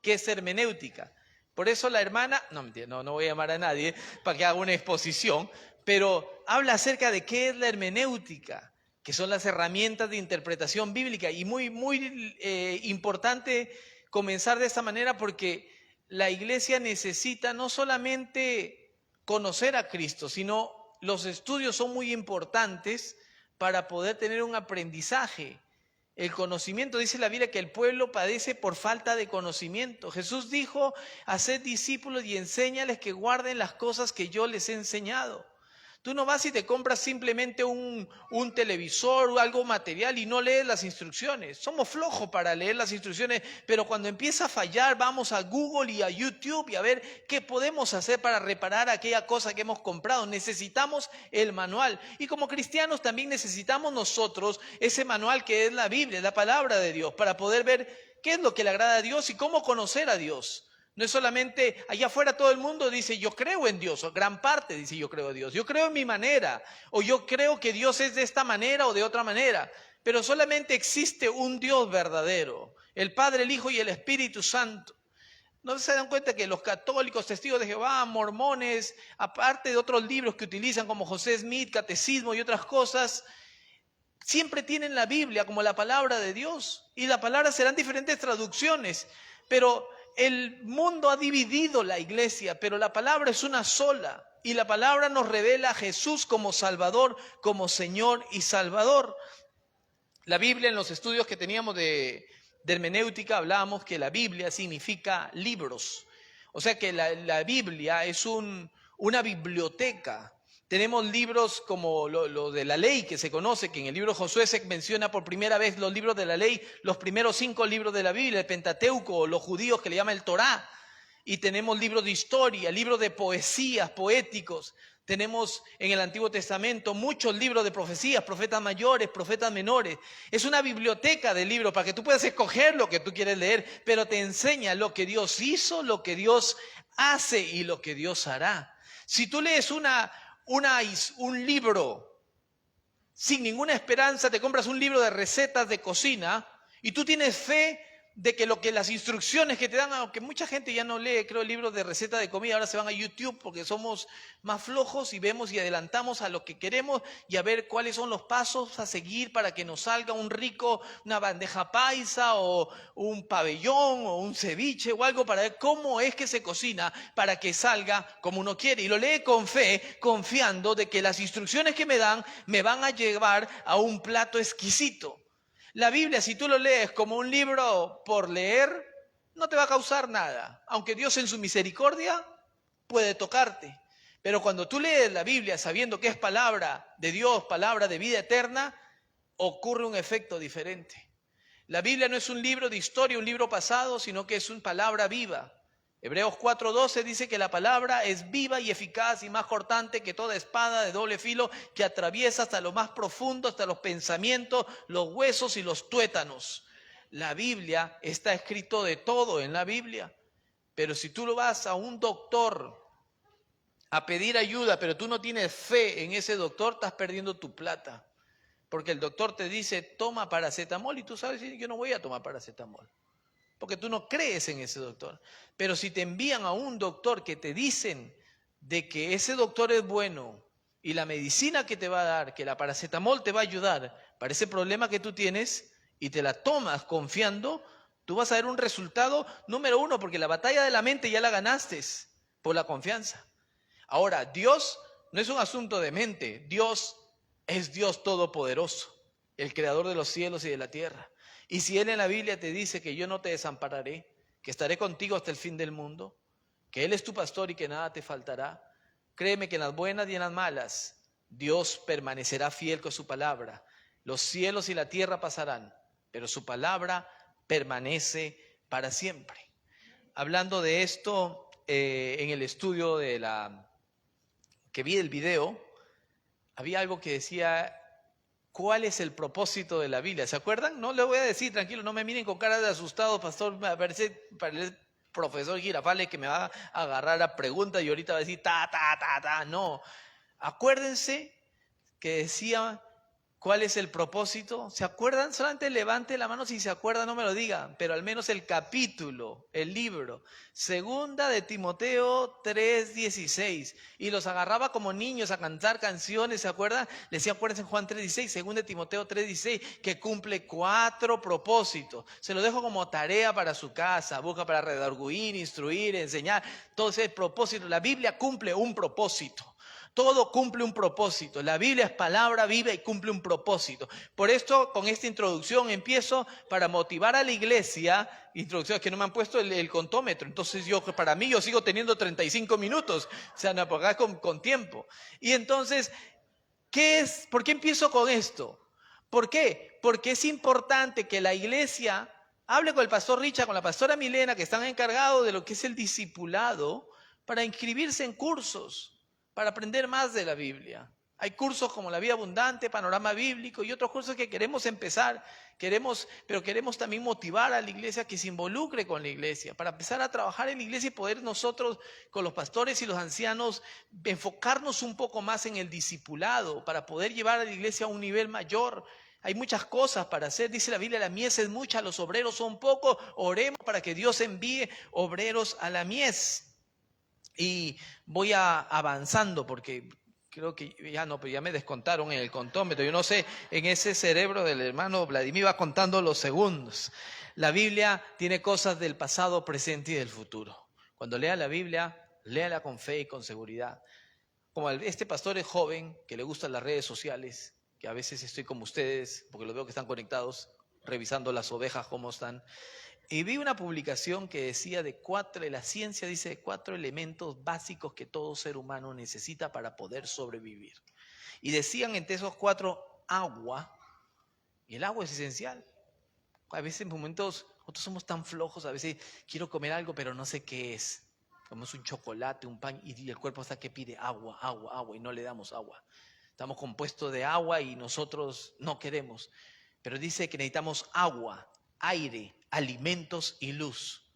¿Qué es hermenéutica? Por eso la hermana, no mentira, no voy a llamar a nadie para que haga una exposición, pero habla acerca de qué es la hermenéutica, que son las herramientas de interpretación bíblica. Y muy importante comenzar de esta manera porque la iglesia necesita no solamente conocer a Cristo, sino los estudios son muy importantes para poder tener un aprendizaje. El conocimiento, dice la Biblia, que el pueblo padece por falta de conocimiento. Jesús dijo, haced discípulos y enséñales que guarden las cosas que yo les he enseñado. Tú no vas y te compras simplemente un televisor o algo material y no lees las instrucciones. Somos flojos para leer las instrucciones, pero cuando empieza a fallar vamos a Google y a YouTube y a ver qué podemos hacer para reparar aquella cosa que hemos comprado. Necesitamos el manual. Y como cristianos también necesitamos nosotros ese manual que es la Biblia, la palabra de Dios, para poder ver qué es lo que le agrada a Dios y cómo conocer a Dios. No es solamente, allá afuera todo el mundo dice, yo creo en Dios, o gran parte dice, yo creo en Dios. Yo creo en mi manera, o yo creo que Dios es de esta manera o de otra manera. Pero solamente existe un Dios verdadero, el Padre, el Hijo y el Espíritu Santo. ¿No se dan cuenta que los católicos, testigos de Jehová, mormones, aparte de otros libros que utilizan como José Smith, catecismo y otras cosas, siempre tienen la Biblia como la palabra de Dios? Y la palabra serán diferentes traducciones, pero el mundo ha dividido la iglesia, pero la palabra es una sola. Y la palabra nos revela a Jesús como Salvador, como Señor y Salvador. La Biblia, en los estudios que teníamos de hermenéutica, hablábamos que la Biblia significa libros. O sea que la Biblia es una biblioteca. Tenemos libros como lo de la ley que se conoce, que en el libro de Josué se menciona por primera vez los libros de la ley, los primeros 5 libros de la Biblia, el Pentateuco, los judíos que le llaman el Torá. Y tenemos libros de historia, libros de poesías, poéticos. Tenemos en el Antiguo Testamento muchos libros de profecías, profetas mayores, profetas menores. Es una biblioteca de libros para que tú puedas escoger lo que tú quieres leer, pero te enseña lo que Dios hizo, lo que Dios hace y lo que Dios hará. Si tú lees un libro sin ninguna esperanza, te compras un libro de recetas de cocina y tú tienes fe de que las instrucciones que te dan, aunque mucha gente ya no lee, creo, libros de recetas de comida, ahora se van a YouTube porque somos más flojos y vemos y adelantamos a lo que queremos y a ver cuáles son los pasos a seguir para que nos salga una bandeja paisa o un pabellón o un ceviche o algo para ver cómo es que se cocina para que salga como uno quiere. Y lo lee con fe, confiando de que las instrucciones que me dan me van a llevar a un plato exquisito. La Biblia, si tú lo lees como un libro por leer, no te va a causar nada, aunque Dios en su misericordia puede tocarte. Pero cuando tú lees la Biblia sabiendo que es palabra de Dios, palabra de vida eterna, ocurre un efecto diferente. La Biblia no es un libro de historia, un libro pasado, sino que es una palabra viva. Hebreos 4:12 dice que la palabra es viva y eficaz y más cortante que toda espada de doble filo que atraviesa hasta lo más profundo, hasta los pensamientos, los huesos y los tuétanos. La Biblia está escrito de todo en la Biblia. Pero si tú lo vas a un doctor a pedir ayuda, pero tú no tienes fe en ese doctor, estás perdiendo tu plata. Porque el doctor te dice, toma paracetamol y tú sabes, yo no voy a tomar paracetamol. Porque tú no crees en ese doctor. Pero si te envían a un doctor que te dicen de que ese doctor es bueno y la medicina que te va a dar, que la paracetamol te va a ayudar para ese problema que tú tienes y te la tomas confiando, tú vas a ver un resultado número 1, porque la batalla de la mente ya la ganaste por la confianza. Ahora, Dios no es un asunto de mente, Dios es Dios todopoderoso, el creador de los cielos y de la tierra. Y si Él en la Biblia te dice que yo no te desampararé, que estaré contigo hasta el fin del mundo, que Él es tu pastor y que nada te faltará, créeme que en las buenas y en las malas, Dios permanecerá fiel con su palabra. Los cielos y la tierra pasarán, pero su palabra permanece para siempre. Hablando de esto, en el estudio que vi el video, había algo que decía, ¿cuál es el propósito de la Biblia? ¿Se acuerdan? No le voy a decir, tranquilo, no me miren con cara de asustado, pastor, me parece el profesor Girafales que me va a agarrar a preguntas y ahorita va a decir, no. Acuérdense que decía ¿Cuál es el propósito? ¿Se acuerdan? Solamente levante la mano si se acuerda, no me lo digan, pero al menos el capítulo, el libro. Segunda de Timoteo 3:16. Y los agarraba como niños a cantar canciones, ¿se acuerdan? Les decía, acuérdense en Juan 3:16, segunda de Timoteo 3:16, que cumple 4 propósitos. Se lo dejo como tarea para su casa, busca para redarguir, instruir, enseñar. Todo ese propósito. La Biblia cumple un propósito. Todo cumple un propósito. La Biblia es palabra viva y cumple un propósito. Por esto, con esta introducción empiezo para motivar a la iglesia. Introducción, es que no me han puesto el contómetro. Entonces para mí yo sigo teniendo 35 minutos. O sea, no, porque con tiempo. Y entonces, ¿por qué empiezo con esto? ¿Por qué? Porque es importante que la iglesia hable con el pastor Richard, con la pastora Milena, que están encargados de lo que es el discipulado, para inscribirse en cursos, para aprender más de la Biblia. Hay cursos como La Vida Abundante, Panorama Bíblico y otros cursos que queremos empezar, pero queremos también motivar a la iglesia que se involucre con la iglesia, para empezar a trabajar en la iglesia y poder nosotros, con los pastores y los ancianos, enfocarnos un poco más en el discipulado, para poder llevar a la iglesia a un nivel mayor. Hay muchas cosas para hacer, dice la Biblia, la mies es mucha, los obreros son pocos, oremos para que Dios envíe obreros a la mies. Y voy avanzando porque creo que ya me descontaron en el contómetro. Yo no sé, en ese cerebro del hermano Vladimir va contando los segundos. La Biblia tiene cosas del pasado, presente y del futuro. Cuando lea la Biblia, léala con fe y con seguridad. Como este pastor es joven, que le gustan las redes sociales, que a veces estoy como ustedes, porque los veo que están conectados, revisando las ovejas cómo están. Y vi una publicación que decía la ciencia dice de 4 elementos básicos que todo ser humano necesita para poder sobrevivir. Y decían entre esos 4, agua, y el agua es esencial. A veces en momentos, nosotros somos tan flojos, a veces quiero comer algo pero no sé qué es. Comemos un chocolate, un pan y el cuerpo hasta que pide agua, agua, agua y no le damos agua. Estamos compuestos de agua y nosotros no queremos. Pero dice que necesitamos agua, aire, alimentos y luz.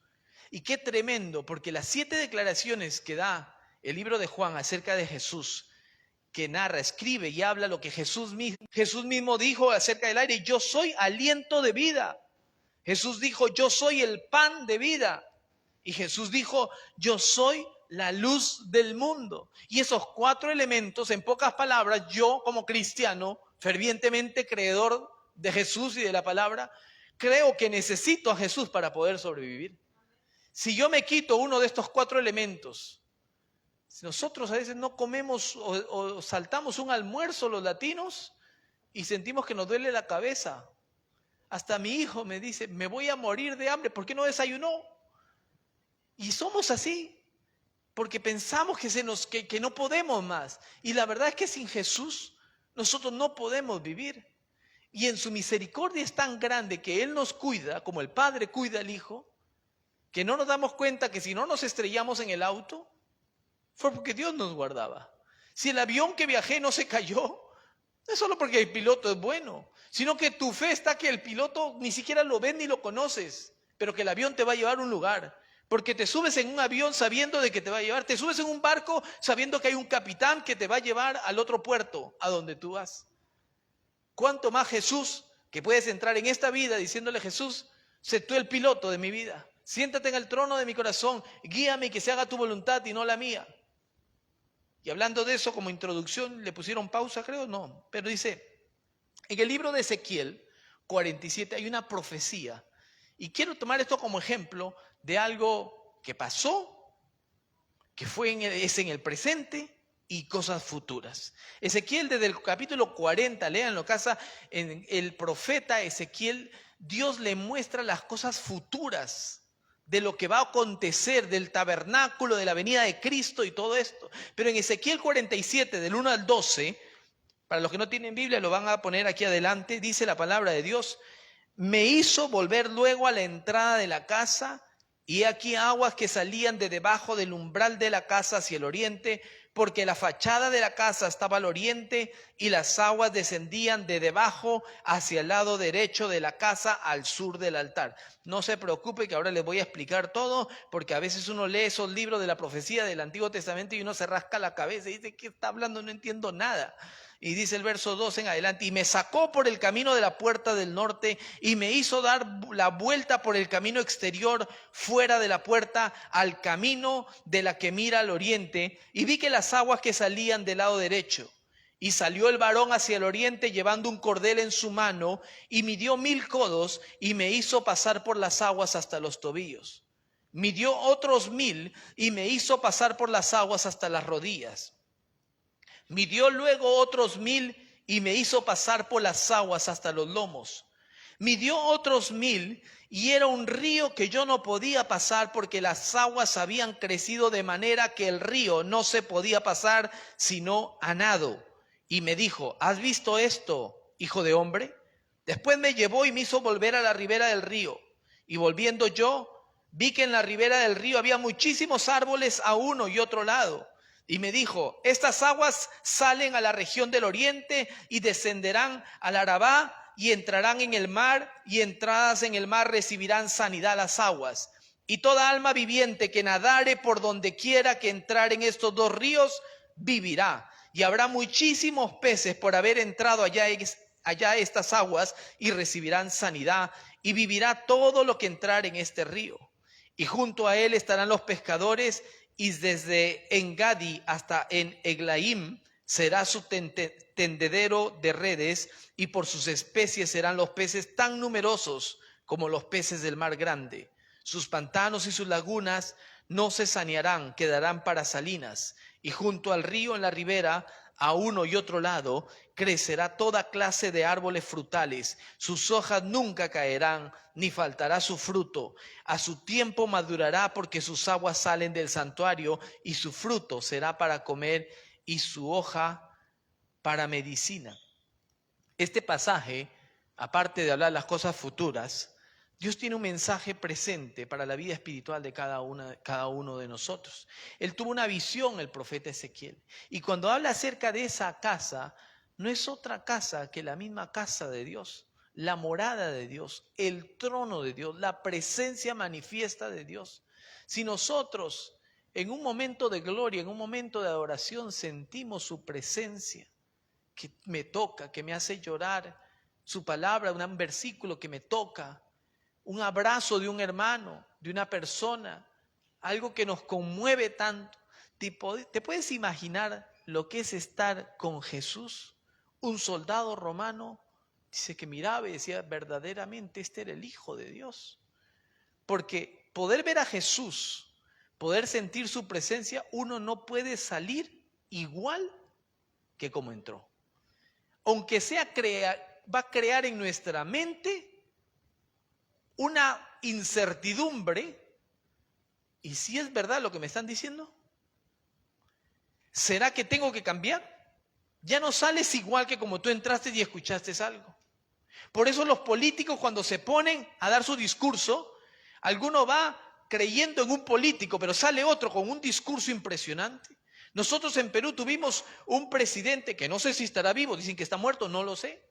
Y qué tremendo, porque las 7 declaraciones que da el libro de Juan acerca de Jesús, que narra, escribe y habla lo que Jesús mismo dijo acerca del aire: yo soy aliento de vida. Jesús dijo: yo soy el pan de vida. Y Jesús dijo: yo soy la luz del mundo. Y esos 4 elementos, en pocas palabras, yo como cristiano, fervientemente creedor de Jesús y de la palabra, creo que necesito a Jesús para poder sobrevivir. Si yo me quito uno de estos 4 elementos, si nosotros a veces no comemos o saltamos un almuerzo los latinos y sentimos que nos duele la cabeza. Hasta mi hijo me dice: me voy a morir de hambre, ¿por qué no desayunó? Y somos así, porque pensamos que no podemos más. Y la verdad es que sin Jesús nosotros no podemos vivir. Y en su misericordia es tan grande que Él nos cuida, como el Padre cuida al Hijo, que no nos damos cuenta que si no nos estrellamos en el auto, fue porque Dios nos guardaba. Si el avión que viajé no se cayó, no es solo porque el piloto es bueno, sino que tu fe está que el piloto ni siquiera lo ves ni lo conoces, pero que el avión te va a llevar a un lugar. Porque te subes en un avión sabiendo de que te va a llevar, te subes en un barco sabiendo que hay un capitán que te va a llevar al otro puerto, a donde tú vas. ¿Cuánto más Jesús, que puedes entrar en esta vida diciéndole: Jesús, sé tú el piloto de mi vida, siéntate en el trono de mi corazón, guíame y que se haga tu voluntad y no la mía? Y hablando de eso como introducción, ¿le pusieron pausa, creo? No, pero dice, en el libro de Ezequiel 47 hay una profecía, y quiero tomar esto como ejemplo de algo que pasó, que es en el presente, y cosas futuras. Ezequiel, desde el capítulo 40, léanlo casa, en el profeta Ezequiel, Dios le muestra las cosas futuras de lo que va a acontecer, del tabernáculo, de la venida de Cristo y todo esto. Pero en Ezequiel 47, del 1 al 12, para los que no tienen Biblia lo van a poner aquí adelante, dice la palabra de Dios: me hizo volver luego a la entrada de la casa, y aquí aguas que salían de debajo del umbral de la casa hacia el oriente, porque la fachada de la casa estaba al oriente y las aguas descendían de debajo hacia el lado derecho de la casa al sur del altar. No se preocupe que ahora les voy a explicar todo, porque a veces uno lee esos libros de la profecía del Antiguo Testamento y uno se rasca la cabeza y dice: ¿qué está hablando? No entiendo nada. Y dice el verso 2 en adelante, y me sacó por el camino de la puerta del norte y me hizo dar la vuelta por el camino exterior fuera de la puerta al camino de la que mira al oriente, y vi que las aguas que salían del lado derecho. Y salió el varón hacia el oriente llevando un cordel en su mano y midió 1000 codos y me hizo pasar por las aguas hasta los tobillos. Midió otros 1000 y me hizo pasar por las aguas hasta las rodillas. Midió luego otros 1000 y me hizo pasar por las aguas hasta los lomos. Midió otros 1000 y era un río que yo no podía pasar porque las aguas habían crecido de manera que el río no se podía pasar sino a nado. Y me dijo, ¿has visto esto, hijo de hombre? Después me llevó y me hizo volver a la ribera del río. Y volviendo yo, vi que en la ribera del río había muchísimos árboles a uno y otro lado. Y me dijo, estas aguas salen a la región del oriente y descenderán al Arabá y entrarán en el mar, y entradas en el mar recibirán sanidad las aguas. Y toda alma viviente que nadare por donde quiera que entrar en estos dos ríos, vivirá. Y habrá muchísimos peces por haber entrado allá estas aguas, y recibirán sanidad, y vivirá todo lo que entrar en este río. Y junto a él estarán los pescadores, y desde Engadi hasta en Eglaim será su tendedero de redes, y por sus especies serán los peces tan numerosos como los peces del mar grande. Sus pantanos y sus lagunas no se sanearán, quedarán para salinas. Y junto al río en la ribera, a uno y otro lado, crecerá toda clase de árboles frutales. Sus hojas nunca caerán, ni faltará su fruto. A su tiempo madurará, porque sus aguas salen del santuario, y su fruto será para comer, y su hoja para medicina. Este pasaje, aparte de hablar las cosas futuras, Dios tiene un mensaje presente para la vida espiritual de cada uno de nosotros. Él tuvo una visión, el profeta Ezequiel. Y cuando habla acerca de esa casa, no es otra casa que la misma casa de Dios, la morada de Dios, el trono de Dios, la presencia manifiesta de Dios. Si nosotros en un momento de gloria, en un momento de adoración, sentimos su presencia, que me toca, que me hace llorar, su palabra, un versículo que me toca, un abrazo de un hermano, de una persona, algo que nos conmueve tanto. ¿Te puedes imaginar lo que es estar con Jesús? Un soldado romano dice que miraba y decía, verdaderamente este era el Hijo de Dios. Porque poder ver a Jesús, poder sentir su presencia, uno no puede salir igual que como entró. Aunque sea va a crear en nuestra mente una incertidumbre. ¿Y si es verdad lo que me están diciendo? ¿Será que tengo que cambiar? Ya no sales igual que como tú entraste y escuchaste algo. Por eso los políticos, cuando se ponen a dar su discurso, alguno va creyendo en un político, pero sale otro con un discurso impresionante. Nosotros en Perú tuvimos un presidente que no sé si estará vivo, dicen que está muerto, no lo sé,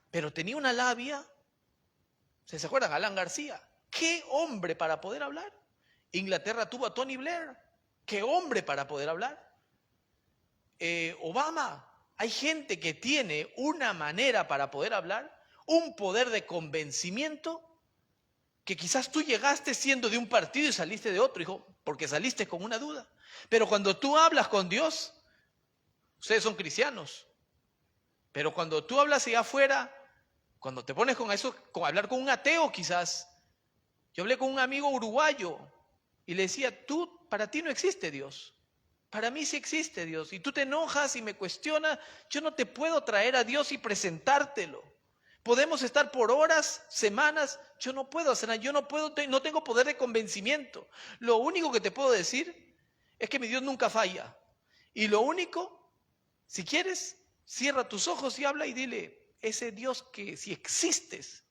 pero tenía una labia. ¿Se acuerdan? Alan García. ¡Qué hombre para poder hablar! Inglaterra tuvo a Tony Blair. ¡Qué hombre para poder hablar! Obama. Hay gente que tiene una manera para poder hablar, un poder de convencimiento, que quizás tú llegaste siendo de un partido y saliste de otro, hijo, porque saliste con una duda. Pero cuando tú hablas con Dios, ustedes son cristianos, pero cuando tú hablas allá afuera, cuando te pones con eso, con hablar con un ateo quizás. Yo hablé con un amigo uruguayo y le decía, para ti no existe Dios. Para mí sí existe Dios. Y tú te enojas y me cuestionas, yo no te puedo traer a Dios y presentártelo. Podemos estar por horas, semanas, yo no puedo hacer nada, no tengo poder de convencimiento. Lo único que te puedo decir es que mi Dios nunca falla. Y lo único, si quieres, cierra tus ojos y habla y dile, ese Dios que si existes,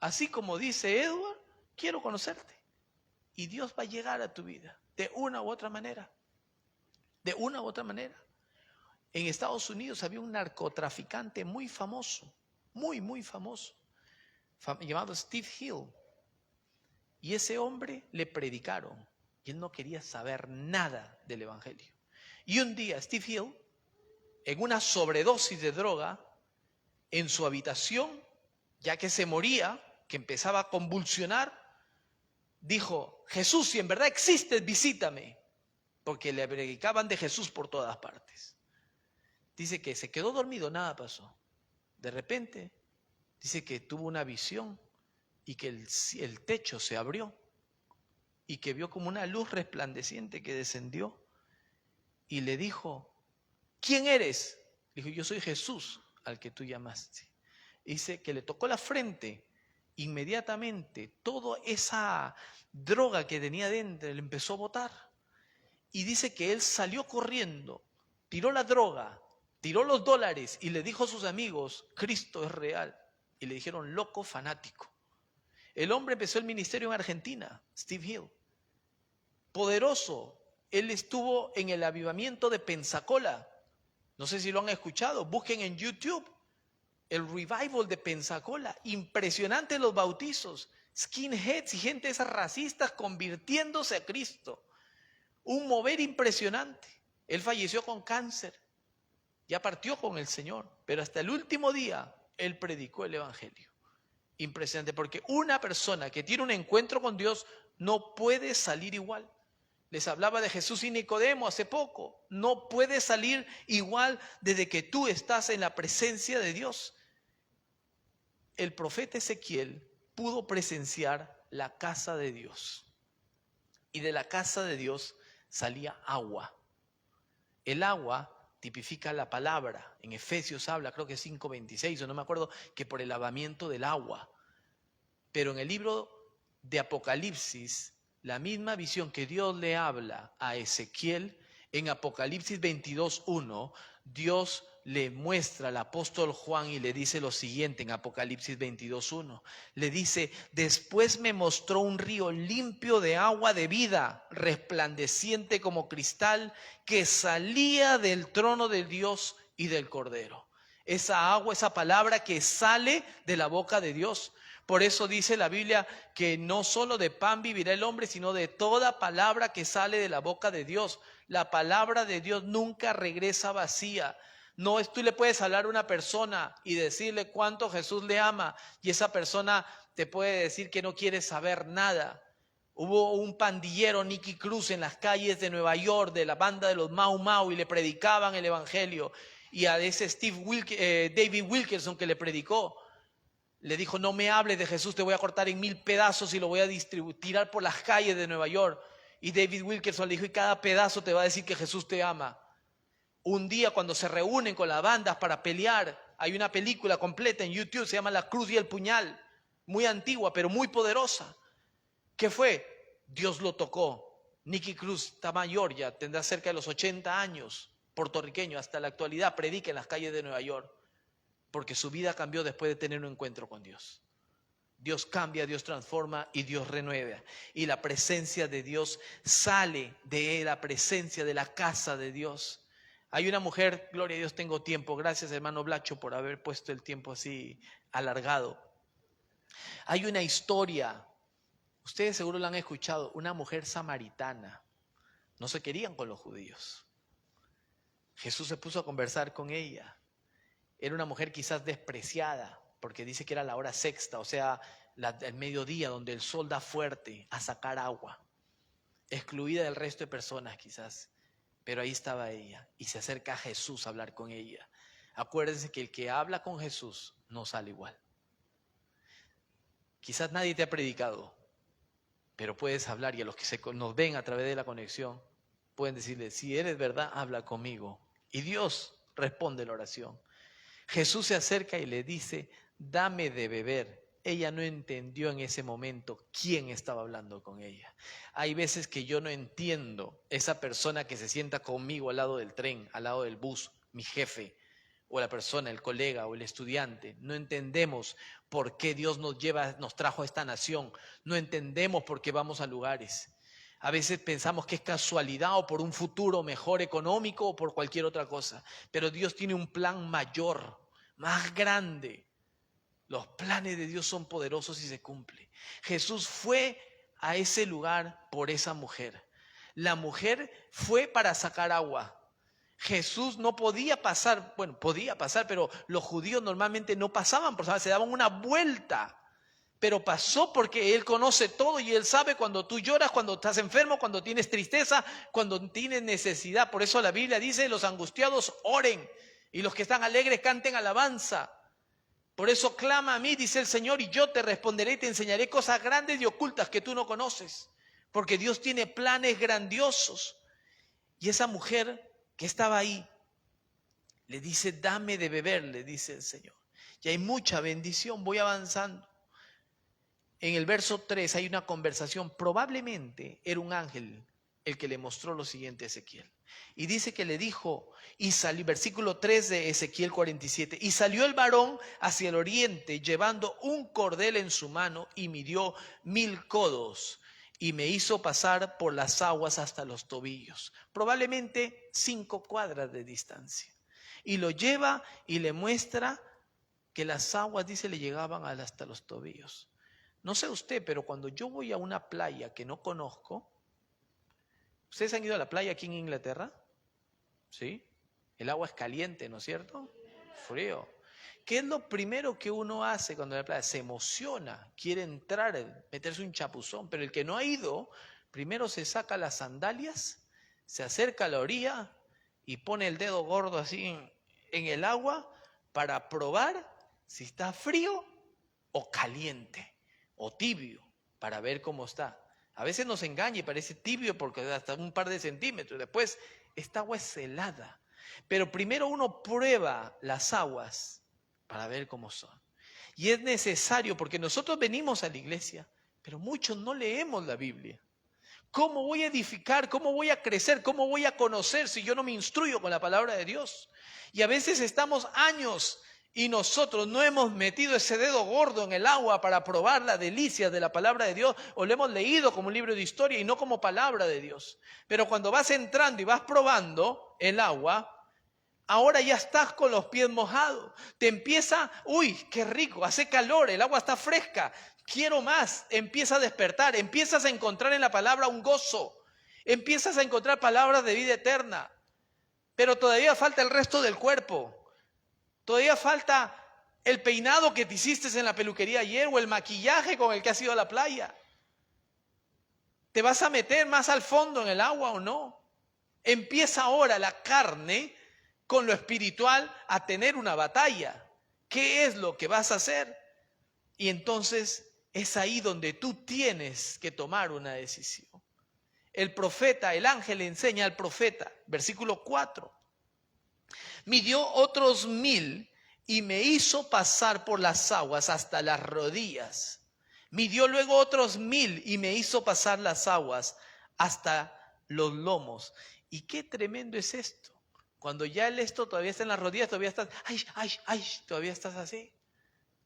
así como dice Edward, quiero conocerte. Y Dios va a llegar a tu vida, de una u otra manera. De una u otra manera. En Estados Unidos había un narcotraficante muy famoso, muy famoso, llamado Steve Hill. Y ese hombre le predicaron y él no quería saber nada del evangelio. Y un día Steve Hill en una sobredosis de droga en su habitación, ya que se moría, que empezaba a convulsionar, dijo: Jesús, si en verdad existes, visítame, porque le predicaban de Jesús por todas partes. Dice que se quedó dormido, nada pasó. De repente, dice que tuvo una visión y que el techo se abrió y que vio como una luz resplandeciente que descendió y le dijo: ¿quién eres? Dijo: yo soy Jesús al que tú llamaste. Dice que le tocó la frente. Inmediatamente toda esa droga que tenía dentro le empezó a botar. Y dice que él salió corriendo, tiró la droga, tiró los dólares y le dijo a sus amigos: Cristo es real. Y le dijeron: loco fanático. El hombre empezó el ministerio en Argentina, Steve Hill. Poderoso. Él estuvo en el avivamiento de Pensacola. No sé si lo han escuchado. Busquen en YouTube el revival de Pensacola. Impresionante los bautizos. Skinheads y gente esas racistas convirtiéndose a Cristo. Un mover impresionante. Él falleció con cáncer. Ya partió con el Señor. Pero hasta el último día, él predicó el evangelio. Impresionante, porque una persona que tiene un encuentro con Dios no puede salir igual. Les hablaba de Jesús y Nicodemo hace poco. No puede salir igual desde que tú estás en la presencia de Dios. El profeta Ezequiel pudo presenciar la casa de Dios. Y de la casa de Dios salía agua. El agua tipifica la palabra. En Efesios habla, creo que 5:26, o no me acuerdo, que por el lavamiento del agua. Pero en el libro de Apocalipsis, la misma visión que Dios le habla a Ezequiel, en Apocalipsis 22:1, Dios le muestra al apóstol Juan y le dice lo siguiente en Apocalipsis 22:1. Le dice: después me mostró un río limpio de agua de vida, resplandeciente como cristal, que salía del trono de Dios y del Cordero. Esa agua, esa palabra que sale de la boca de Dios. Por eso dice la Biblia que no solo de pan vivirá el hombre, sino de toda palabra que sale de la boca de Dios. La palabra de Dios nunca regresa vacía. No es tú le puedes hablar a una persona y decirle cuánto Jesús le ama y esa persona te puede decir que no quiere saber nada. Hubo un pandillero, Nicky Cruz, en las calles de Nueva York, de la banda de los Mau Mau, y le predicaban el evangelio. Y a ese David Wilkerson que le predicó, le dijo: no me hables de Jesús, te voy a cortar en 1000 pedazos y lo voy a tirar por las calles de Nueva York. Y David Wilkerson le dijo: y cada pedazo te va a decir que Jesús te ama. Un día, cuando se reúnen con las bandas para pelear, hay una película completa en YouTube, se llama La Cruz y el Puñal, muy antigua pero muy poderosa. ¿Qué fue? Dios lo tocó. Nicky Cruz está mayor ya, tendrá cerca de los 80 años, puertorriqueño, hasta la actualidad predica en las calles de Nueva York. Porque su vida cambió después de tener un encuentro con Dios. Dios cambia, Dios transforma y Dios renueva. Y la presencia de Dios sale de la presencia de la casa de Dios. Hay una mujer, gloria a Dios, tengo tiempo. Gracias, hermano Blacho, por haber puesto el tiempo así alargado. Hay una historia, ustedes seguro la han escuchado, una mujer samaritana. No se querían con los judíos. Jesús se puso a conversar con ella. Era una mujer quizás despreciada, porque dice que era la hora sexta, o sea, el mediodía, donde el sol da fuerte a sacar agua. Excluida del resto de personas quizás, pero ahí estaba ella. Y se acerca a Jesús a hablar con ella. Acuérdense que el que habla con Jesús no sale igual. Quizás nadie te ha predicado, pero puedes hablar, y a los que nos ven a través de la conexión, pueden decirle: si eres verdad, habla conmigo. Y Dios responde la oración. Jesús se acerca y le dice: dame de beber. Ella no entendió en ese momento quién estaba hablando con ella. Hay veces que yo no entiendo esa persona que se sienta conmigo al lado del tren, al lado del bus, mi jefe, o la persona, el colega o el estudiante. No entendemos por qué Dios nos trajo a esta nación. No entendemos por qué vamos a lugares. A veces pensamos que es casualidad o por un futuro mejor económico o por cualquier otra cosa. Pero Dios tiene un plan mayor, más grande. Los planes de Dios son poderosos y se cumplen. Jesús fue a ese lugar por esa mujer. La mujer fue para sacar agua. Jesús no podía pasar, bueno, podía pasar, pero los judíos normalmente no pasaban por Samaria, se daban una vuelta. Pero pasó porque Él conoce todo y Él sabe cuando tú lloras, cuando estás enfermo, cuando tienes tristeza, cuando tienes necesidad. Por eso la Biblia dice, los angustiados oren y los que están alegres canten alabanza. Por eso clama a mí, dice el Señor, y yo te responderé y te enseñaré cosas grandes y ocultas que tú no conoces. Porque Dios tiene planes grandiosos. Y esa mujer que estaba ahí le dice, dame de beber, le dice el Señor. Y hay mucha bendición, voy avanzando. En el verso 3 hay una conversación, probablemente era un ángel el que le mostró lo siguiente a Ezequiel. Y dice que le dijo, y salió, versículo 3 de Ezequiel 47, y salió el varón hacia el oriente llevando un cordel en su mano y midió 1000 codos y me hizo pasar por las aguas hasta los tobillos, probablemente 5 cuadras de distancia. Y lo lleva y le muestra que las aguas, dice, le llegaban hasta los tobillos. No sé usted, pero cuando yo voy a una playa que no conozco, ¿ustedes han ido a la playa aquí en Inglaterra? ¿Sí? El agua es caliente, ¿no es cierto? Frío. ¿Qué es lo primero que uno hace cuando va a la playa? Se emociona, quiere entrar, meterse un chapuzón, pero el que no ha ido, primero se saca las sandalias, se acerca a la orilla y pone el dedo gordo así en el agua para probar si está frío o caliente o tibio, para ver cómo está. A veces nos engaña y parece tibio porque hasta un par de centímetros. Después, esta agua es helada. Pero primero uno prueba las aguas para ver cómo son. Y es necesario porque nosotros venimos a la iglesia, pero muchos no leemos la Biblia. ¿Cómo voy a edificar? ¿Cómo voy a crecer? ¿Cómo voy a conocer si yo no me instruyo con la palabra de Dios? Y a veces estamos años y nosotros no hemos metido ese dedo gordo en el agua para probar las delicias de la palabra de Dios, o lo hemos leído como un libro de historia y no como palabra de Dios. Pero cuando vas entrando y vas probando el agua, ahora ya estás con los pies mojados. Te empieza, uy, qué rico, hace calor, el agua está fresca, quiero más. Empieza a despertar, empiezas a encontrar en la palabra un gozo, empiezas a encontrar palabras de vida eterna. Pero todavía falta el resto del cuerpo. Todavía falta el peinado que te hiciste en la peluquería ayer o el maquillaje con el que has ido a la playa. ¿Te vas a meter más al fondo en el agua o no? Empieza ahora la carne con lo espiritual a tener una batalla. ¿Qué es lo que vas a hacer? Y entonces es ahí donde tú tienes que tomar una decisión. El profeta, el ángel le enseña al profeta, versículo 4. Midió otros 1000 y me hizo pasar por las aguas hasta las rodillas. Midió luego otros 1000 y me hizo pasar las aguas hasta los lomos. Y qué tremendo es esto. Cuando ya esto todavía está en las rodillas, todavía estás, todavía estás así.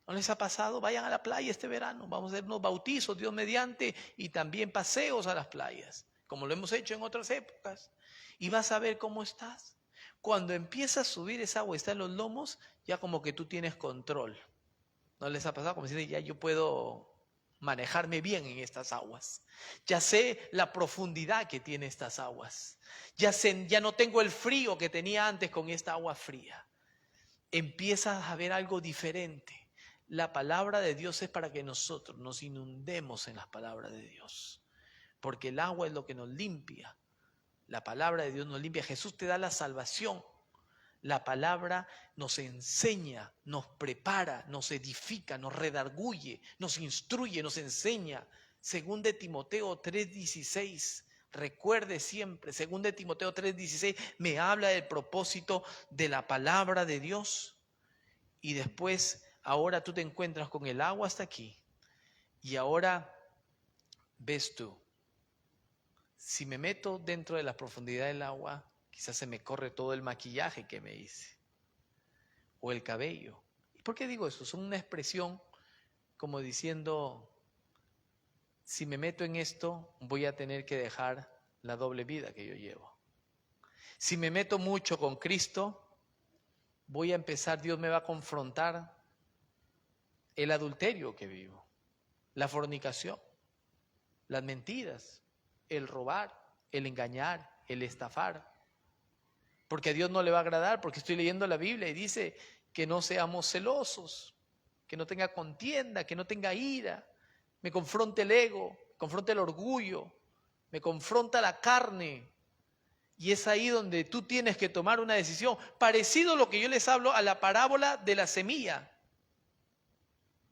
¿No les ha pasado? Vayan a la playa este verano. Vamos a hacer unos bautizos, Dios mediante, y también paseos a las playas, como lo hemos hecho en otras épocas. Y vas a ver cómo estás. Cuando empieza a subir esa agua y está en los lomos, ya como que tú tienes control. ¿No les ha pasado? Como si ya yo puedo manejarme bien en estas aguas. Ya sé la profundidad que tiene estas aguas. Ya no tengo el frío que tenía antes con esta agua fría. Empiezas a ver algo diferente. La palabra de Dios es para que nosotros nos inundemos en las palabras de Dios. Porque el agua es lo que nos limpia. La palabra de Dios nos limpia. Jesús te da la salvación. La palabra nos enseña, nos prepara, nos edifica, nos redarguye, nos instruye, nos enseña. Según de Timoteo 3:16, recuerde siempre, según de Timoteo 3:16, me habla del propósito de la palabra de Dios. Y después, ahora tú te encuentras con el agua hasta aquí. Y ahora ves tú. Si me meto dentro de la profundidad del agua, quizás se me corre todo el maquillaje que me hice o el cabello. ¿Y por qué digo eso? Es una expresión como diciendo, si me meto en esto, voy a tener que dejar la doble vida que yo llevo. Si me meto mucho con Cristo, voy a empezar, Dios me va a confrontar el adulterio que vivo, la fornicación, las mentiras, el robar, el engañar, el estafar. porque a Dios no le va a agradar, porque estoy leyendo la Biblia y dice que no seamos celosos, que no tenga contienda, que no tenga ira, me confronte el ego, confronte el orgullo, me confronta la carne. Y es ahí donde tú tienes que tomar una decisión, parecido a lo que yo les hablo a la parábola de la semilla,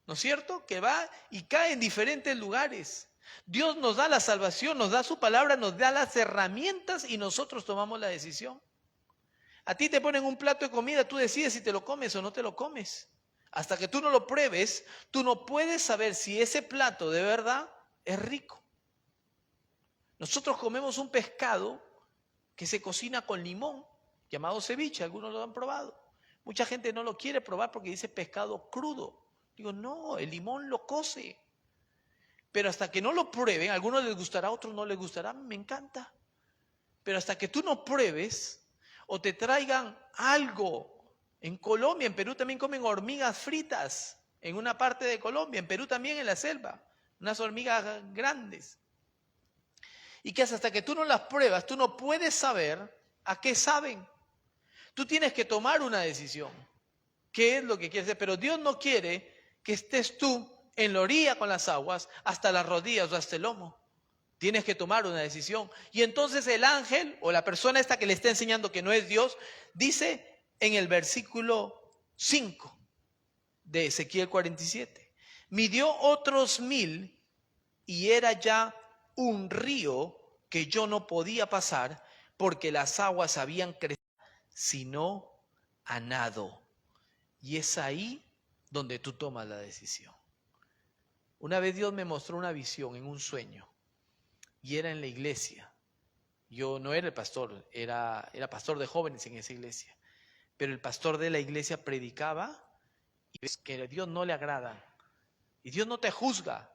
¿no es cierto? Que va y cae en diferentes lugares. Dios nos da la salvación, nos da su palabra, nos da las herramientas y nosotros tomamos la decisión. A ti te ponen un plato de comida, tú decides si te lo comes o no te lo comes. Hasta que tú no lo pruebes, tú no puedes saber si ese plato de verdad es rico. Nosotros comemos un pescado que se cocina con limón, llamado ceviche, algunos lo han probado. Mucha gente no lo quiere probar porque dice pescado crudo. Digo, no, el limón lo cose. Pero hasta que no lo prueben, a algunos les gustará, a otros no les gustará, me encanta. Pero hasta que tú no pruebes o te traigan algo. En Colombia, en Perú también comen hormigas fritas, en una parte de Colombia, en Perú también en la selva, unas hormigas grandes. Y que hasta que tú no las pruebas, tú no puedes saber a qué saben. Tú tienes que tomar una decisión. ¿Qué es lo que quieres hacer? Pero Dios no quiere que estés tú en la orilla con las aguas hasta las rodillas o hasta el lomo. Tienes que tomar una decisión. Y entonces el ángel o la persona esta que le está enseñando que no es Dios, dice en el versículo 5 de Ezequiel 47, midió otros 1000 y era ya un río que yo no podía pasar porque las aguas habían crecido, sino a nado. Y es ahí donde tú tomas la decisión. Una vez Dios me mostró una visión en un sueño y era en la iglesia. Yo no era el pastor, era pastor de jóvenes en esa iglesia. Pero el pastor de la iglesia predicaba y ves que a Dios no le agrada. Y Dios no te juzga.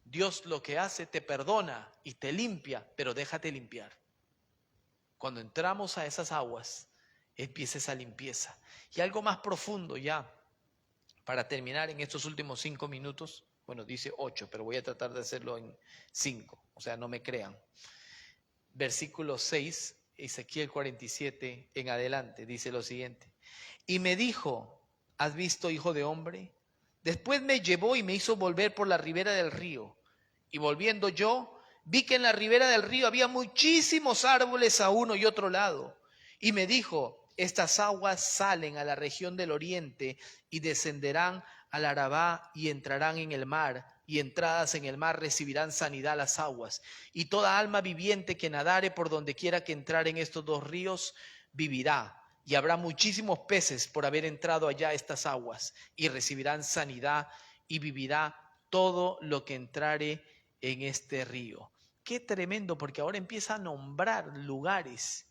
Dios lo que hace te perdona y te limpia, pero déjate limpiar. Cuando entramos a esas aguas, empieza esa limpieza. Y algo más profundo ya, para terminar en estos últimos 5 minutos. Bueno, dice 8, pero voy a tratar de hacerlo en 5. O sea, no me crean. Versículo 6. Ezequiel 47 en adelante, dice lo siguiente. Y me dijo, ¿has visto, hijo de hombre? Después me llevó y me hizo volver por la ribera del río. Y volviendo yo, vi que en la ribera del río había muchísimos árboles a uno y otro lado. Y me dijo, estas aguas salen a la región del oriente y descenderán al Arabá y entrarán en el mar. Y entradas en el mar recibirán sanidad las aguas. Y toda alma viviente que nadare por donde quiera que entrar en estos 2 ríos, vivirá. Y habrá muchísimos peces por haber entrado allá estas aguas. Y recibirán sanidad y vivirá todo lo que entrare en este río. Qué tremendo, porque ahora empieza a nombrar lugares.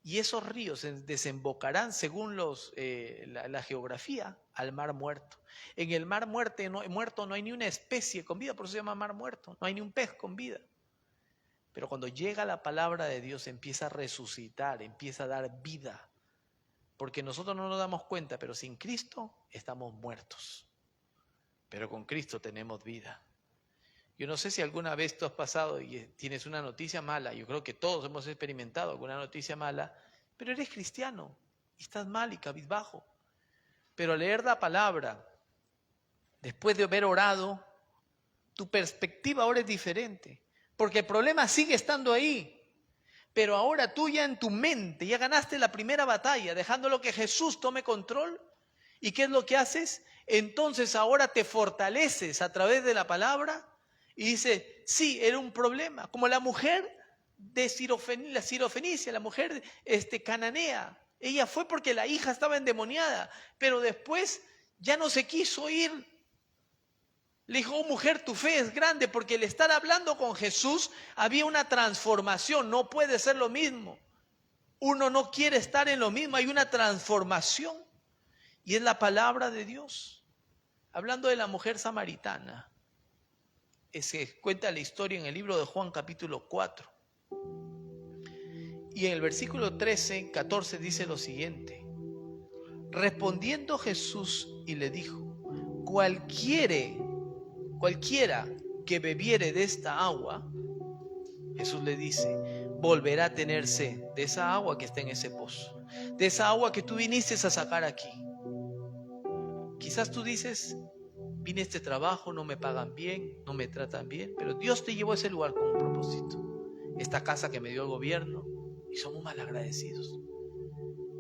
Y esos ríos desembocarán, según la geografía, al mar muerto. En el mar muerto no hay ni una especie con vida, por eso se llama mar muerto. No hay ni un pez con vida. Pero cuando llega la palabra de Dios, empieza a resucitar, empieza a dar vida. Porque nosotros no nos damos cuenta, pero sin Cristo estamos muertos. Pero con Cristo tenemos vida. Yo no sé si alguna vez tú has pasado y tienes una noticia mala. Yo creo que todos hemos experimentado alguna noticia mala, pero eres cristiano y estás mal y cabizbajo. Pero al leer la palabra, después de haber orado, tu perspectiva ahora es diferente. Porque el problema sigue estando ahí. Pero ahora tú ya en tu mente, ya ganaste la primera batalla, dejándolo que Jesús tome control. ¿Y qué es lo que haces? Entonces ahora te fortaleces a través de la palabra. Y dice, sí, era un problema. Como la mujer de la Sirofenicia, la mujer cananea. Ella fue porque la hija estaba endemoniada, pero después ya no se quiso ir. Le dijo, oh, mujer, tu fe es grande, porque el estar hablando con Jesús había una transformación. No puede ser lo mismo. Uno no quiere estar en lo mismo, hay una transformación. Y es la palabra de Dios. Hablando de la mujer samaritana. Cuenta la historia en el libro de Juan capítulo 4. Y en el versículo 13, 14 dice lo siguiente. Respondiendo Jesús y le dijo, cualquiera que bebiere de esta agua, Jesús le dice, volverá a tener sed de esa agua que está en ese pozo. de esa agua que tú viniste a sacar aquí. Quizás tú dices, vine a este trabajo, no me pagan bien, no me tratan bien, pero Dios te llevó a ese lugar con un propósito. Esta casa que me dio el gobierno, y somos mal agradecidos.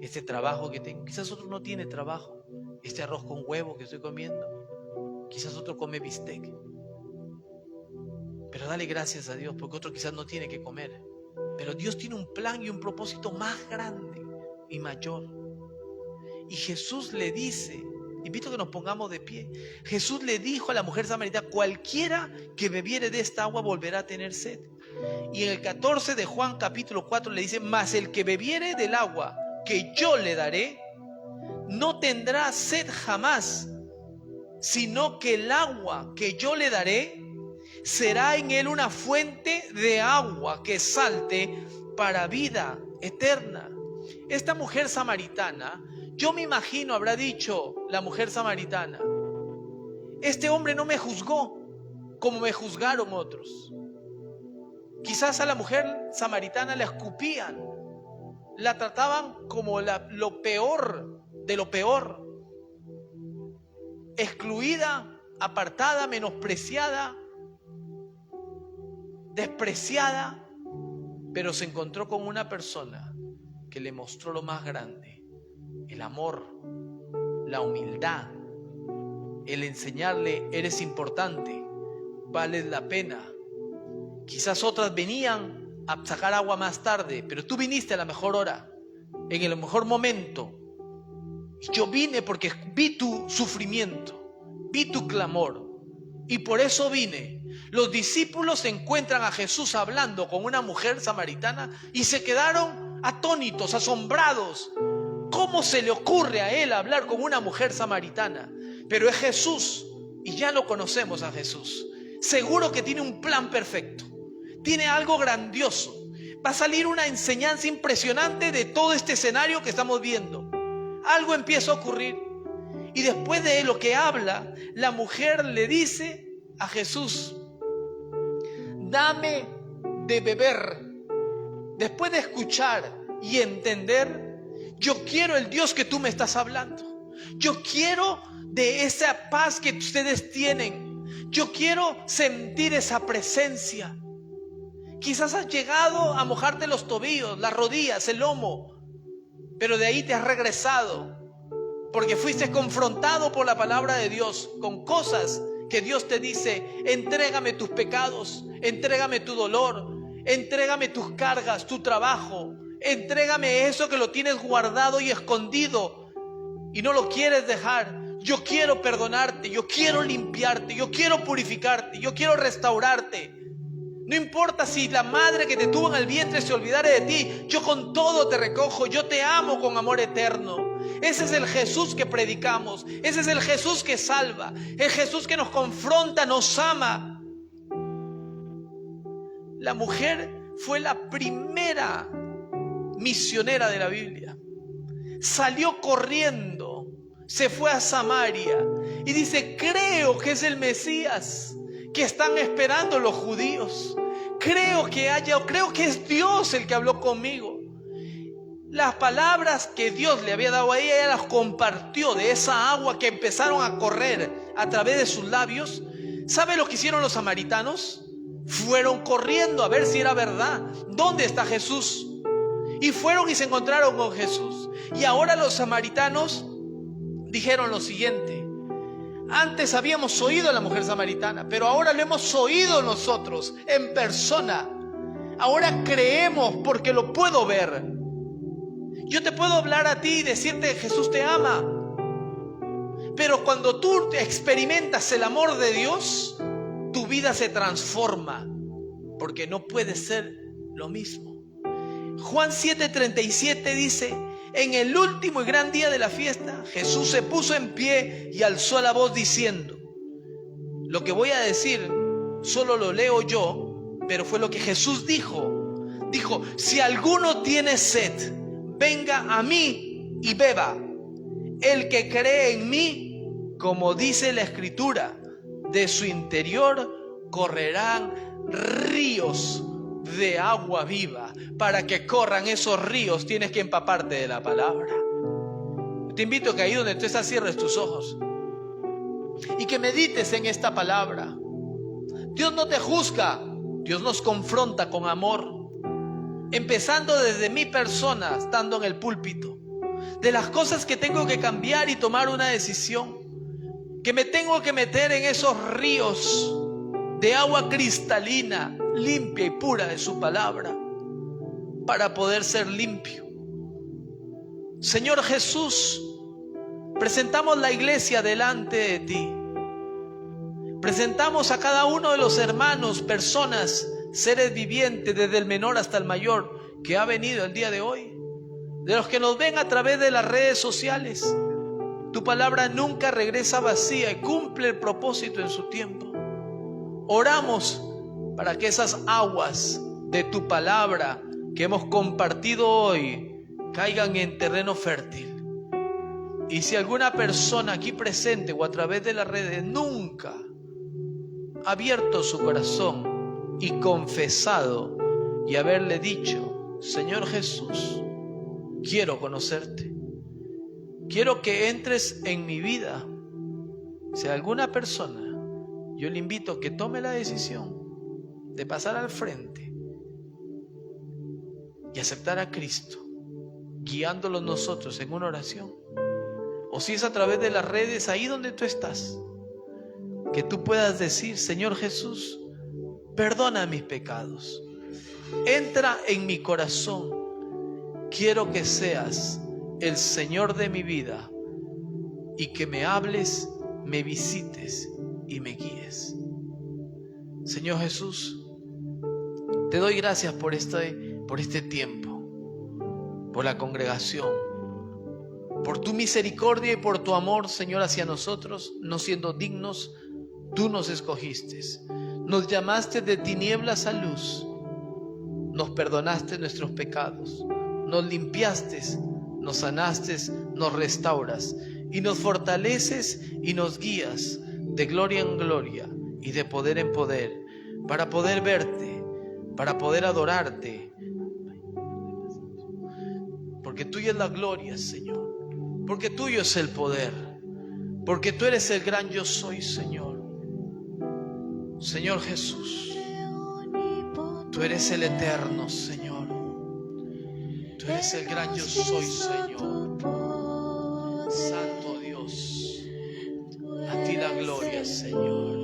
Este trabajo que tengo, quizás otro no tiene trabajo. Este arroz con huevo que estoy comiendo, quizás otro come bistec. Pero dale gracias a Dios, porque otro quizás no tiene que comer. Pero Dios tiene un plan y un propósito más grande y mayor. Y Jesús le dice, invito a que nos pongamos de pie. Jesús le dijo a la mujer samaritana, cualquiera que bebiere de esta agua volverá a tener sed. Y en el 14 de Juan capítulo 4 le dice, mas el que bebiere del agua que yo le daré, no tendrá sed jamás, sino que el agua que yo le daré será en él una fuente de agua que salte para vida eterna. Esta mujer samaritana, yo me imagino, habrá dicho la mujer samaritana, este hombre no me juzgó como me juzgaron otros. Quizás a la mujer samaritana la escupían, la trataban como lo peor de lo peor, excluida, apartada, menospreciada, despreciada, pero se encontró con una persona que le mostró lo más grande, el amor, la humildad, el enseñarle, eres importante, vales la pena. Quizás otras venían a sacar agua más tarde, pero tú viniste a la mejor hora, en el mejor momento. Y yo vine porque vi tu sufrimiento, vi tu clamor, y por eso vine. Los discípulos encuentran a Jesús hablando con una mujer samaritana y se quedaron atónitos, asombrados. ¿Cómo se le ocurre a él hablar con una mujer samaritana? Pero es Jesús y ya lo conocemos a Jesús. Seguro que tiene un plan perfecto, tiene algo grandioso. Va a salir una enseñanza impresionante de todo este escenario que estamos viendo. Algo empieza a ocurrir y después de lo que habla, la mujer le dice a Jesús, dame de beber. Después de escuchar y entender, yo quiero el Dios que tú me estás hablando. Yo quiero de esa paz que ustedes tienen. Yo quiero sentir esa presencia. Quizás has llegado a mojarte los tobillos, las rodillas, el lomo, pero de ahí te has regresado porque fuiste confrontado por la palabra de Dios con cosas que Dios te dice, entrégame tus pecados, entrégame tu dolor, entrégame tus cargas, tu trabajo, entrégame eso que lo tienes guardado y escondido y no lo quieres dejar. Yo quiero perdonarte, yo quiero limpiarte, yo quiero purificarte, yo quiero restaurarte. No importa si la madre que te tuvo en el vientre se olvidara de ti, yo con todo te recojo, yo te amo con amor eterno. Ese es el Jesús que predicamos, ese es el Jesús que salva, el Jesús que nos confronta, nos ama. La mujer fue la primera misionera de la Biblia. Salió corriendo, se fue a Samaria y dice, creo que es el Mesías que están esperando los judíos. Creo que es Dios el que habló conmigo. Las palabras que Dios le había dado a ella las compartió de esa agua que empezaron a correr a través de sus labios. ¿Sabe lo que hicieron los samaritanos? Fueron corriendo a ver si era verdad. ¿Dónde está Jesús? Y fueron y se encontraron con Jesús. Y ahora los samaritanos dijeron lo siguiente: antes habíamos oído a la mujer samaritana, pero ahora lo hemos oído nosotros en persona. Ahora creemos porque lo puedo ver. Yo te puedo hablar a ti y decirte que Jesús te ama, pero cuando tú experimentas el amor de Dios, tu vida se transforma, porque no puede ser lo mismo. Juan 7:37 dice: en el último y gran día de la fiesta, Jesús se puso en pie y alzó la voz diciendo, lo que voy a decir solo lo leo yo, pero fue lo que Jesús dijo. Dijo, si alguno tiene sed, venga a mí y beba. El que cree en mí, como dice la Escritura, de su interior correrán ríos de agua viva. Para que corran esos ríos tienes que empaparte de la palabra. Te invito a que ahí donde tú estás cierres tus ojos y que medites en esta palabra. Dios no te juzga, Dios nos confronta con amor, empezando desde mi persona, estando en el púlpito, de las cosas que tengo que cambiar y tomar una decisión, que me tengo que meter en esos ríos de agua cristalina, limpia y pura de su palabra, para poder ser limpio. Señor Jesús, presentamos la iglesia delante de ti. Presentamos a cada uno de los hermanos, personas, seres vivientes, desde el menor hasta el mayor, que ha venido el día de hoy, de los que nos ven a través de las redes sociales. Tu palabra nunca regresa vacía y cumple el propósito en su tiempo. Oramos para que esas aguas de tu palabra que hemos compartido hoy caigan en terreno fértil. Y si alguna persona aquí presente o a través de las redes nunca ha abierto su corazón y confesado y haberle dicho: Señor Jesús, quiero conocerte, quiero que entres en mi vida. Si alguna persona, yo le invito a que tome la decisión de pasar al frente y aceptar a Cristo, guiándolos nosotros en una oración. O si es a través de las redes, ahí donde tú estás, que tú puedas decir: Señor Jesús, perdona mis pecados, entra en mi corazón, quiero que seas el Señor de mi vida y que me hables, me visites y me guíes. Señor Jesús, te doy gracias por este tiempo, por la congregación, por tu misericordia y por tu amor, Señor, hacia nosotros. No siendo dignos, tú nos escogiste, nos llamaste de tinieblas a luz, nos perdonaste nuestros pecados, nos limpiaste, nos sanaste, nos restauras y nos fortaleces y nos guías de gloria en gloria y de poder en poder, para poder verte, para poder adorarte, porque tuya es la gloria, Señor, porque tuyo es el poder, porque tú eres el gran yo soy, Señor. Señor Jesús, tú eres el eterno, Señor, tú eres el gran yo soy, Señor. Santo Dios, a ti la gloria, Señor.